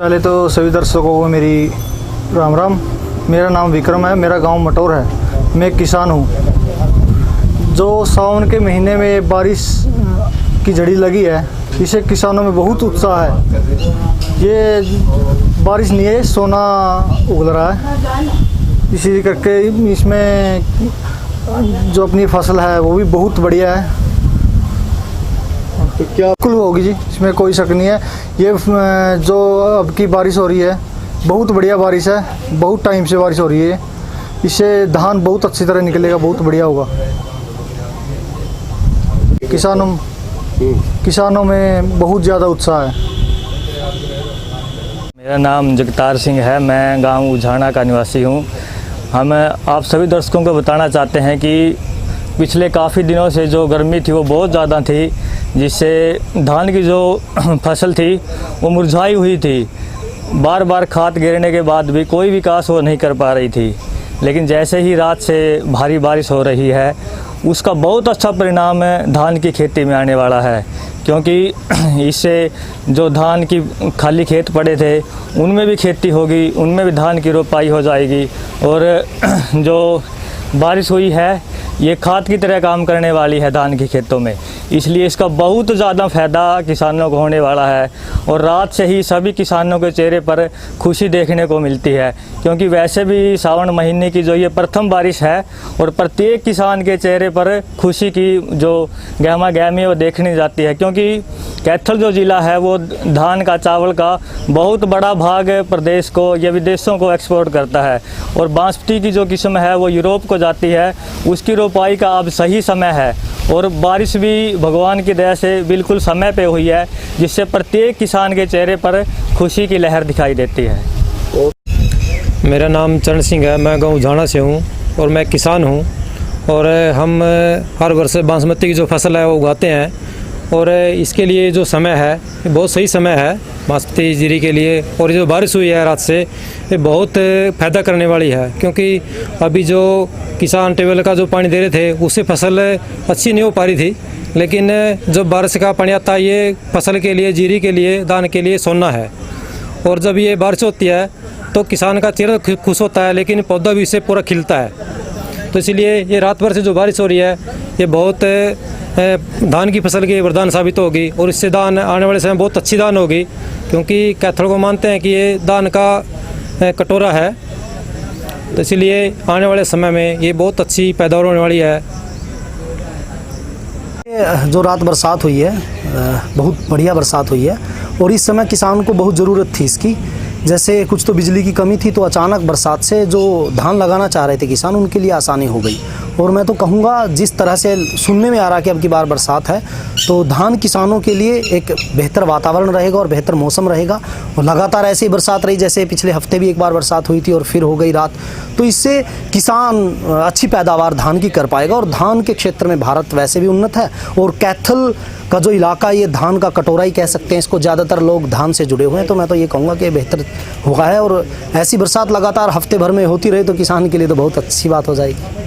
पहले तो सभी दर्शकों को मेरी राम राम। मेरा नाम विक्रम है, मेरा गांव मटौर है। मैं किसान हूं। जो सावन के महीने में बारिश की झड़ी लगी है, इसे किसानों में बहुत उत्साह है। ये बारिश नहीं है, सोना उगल रहा है। इसी करके इसमें जो अपनी फसल है वो भी बहुत बढ़िया है। तो क्या बिल्कुल होगी जी, इसमें कोई शक नहीं है। ये जो अब की बारिश हो रही है बहुत बढ़िया बारिश है, बहुत टाइम से बारिश हो रही है। इससे धान बहुत अच्छी तरह निकलेगा, बहुत बढ़िया होगा। किसानों में बहुत ज़्यादा उत्साह है। मेरा नाम जगतार सिंह है, मैं गांव उझाना का निवासी हूं। हम आप सभी दर्शकों को बताना चाहते हैं कि पिछले काफ़ी दिनों से जो गर्मी थी वो बहुत ज़्यादा थी, जिससे धान की जो फसल थी वो मुरझाई हुई थी। बार बार खाद गिरने के बाद भी कोई विकास वो नहीं कर पा रही थी। लेकिन जैसे ही रात से भारी बारिश हो रही है, उसका बहुत अच्छा परिणाम धान की खेती में आने वाला है। क्योंकि इससे जो धान की खाली खेत पड़े थे उनमें भी खेती होगी, उनमें भी धान की रोपाई हो जाएगी। और जो बारिश हुई है ये खाद की तरह काम करने वाली है धान के खेतों में, इसलिए इसका बहुत ज़्यादा फ़ायदा किसानों को होने वाला है। और रात से ही सभी किसानों के चेहरे पर खुशी देखने को मिलती है, क्योंकि वैसे भी सावन महीने की जो ये प्रथम बारिश है और प्रत्येक किसान के चेहरे पर खुशी की जो गहमा गहमी है वो देखने जाती है। क्योंकि कैथल जो ज़िला है वो धान का, चावल का बहुत बड़ा भाग प्रदेश को या विदेशों को एक्सपोर्ट करता है। और बासमती की जो किस्म है वो यूरोप को जाती है, उसकी रोपाई का अब सही समय है। और बारिश भी भगवान की दया से बिल्कुल समय पे हुई है, जिससे प्रत्येक किसान के चेहरे पर खुशी की लहर दिखाई देती है। मेरा नाम चरण सिंह है, मैं गाँव उझाना से हूँ और मैं किसान हूँ। और हम हर वर्ष बासमती की जो फसल है वो उगाते हैं। और इसके लिए जो समय है ये बहुत सही समय है बासमती जीरी के लिए। और जो बारिश हुई है रात से ये बहुत फ़ायदा करने वाली है, क्योंकि अभी जो किसान ट्यूबवेल का जो पानी दे रहे थे उससे फसल अच्छी नहीं हो पा रही थी। लेकिन जब बारिश का पानी आता है ये फसल के लिए, जीरी के लिए, धान के लिए सोना है। और जब ये बारिश होती है तो किसान का चेहरा खुश होता है, लेकिन पौधा भी इससे पूरा खिलता है। तो इसलिए ये रात भर से जो बारिश हो रही है ये बहुत धान की फसल की वरदान साबित होगी। और इससे धान आने वाले समय बहुत अच्छी धान होगी, क्योंकि कैथल को मानते हैं कि ये धान का कटोरा है। तो इसलिए आने वाले समय में ये बहुत अच्छी पैदावार होने वाली है। जो रात बरसात हुई है बहुत बढ़िया बरसात हुई है, और इस समय किसान को बहुत ज़रूरत थी इसकी। जैसे कुछ तो बिजली की कमी थी, तो अचानक बरसात से जो धान लगाना चाह रहे थे किसान, उनके लिए आसानी हो गई। और मैं तो कहूँगा जिस तरह से सुनने में आ रहा है कि अब की बार बरसात है, तो धान किसानों के लिए एक बेहतर वातावरण रहेगा और बेहतर मौसम रहेगा। और लगातार ऐसे ही बरसात रही, जैसे पिछले हफ्ते भी एक बार बरसात हुई थी और फिर हो गई रात, तो इससे किसान अच्छी पैदावार धान की कर पाएगा। और धान के क्षेत्र में भारत वैसे भी उन्नत है, और कैथल का जो इलाका ये धान का कटोरा ही कह सकते हैं इसको, ज़्यादातर लोग धान से जुड़े हुए हैं। तो मैं तो ये कहूँगा कि बेहतर हुआ है, और ऐसी बरसात लगातार हफ्ते भर में होती रहे तो किसान के लिए तो बहुत अच्छी बात हो जाएगी।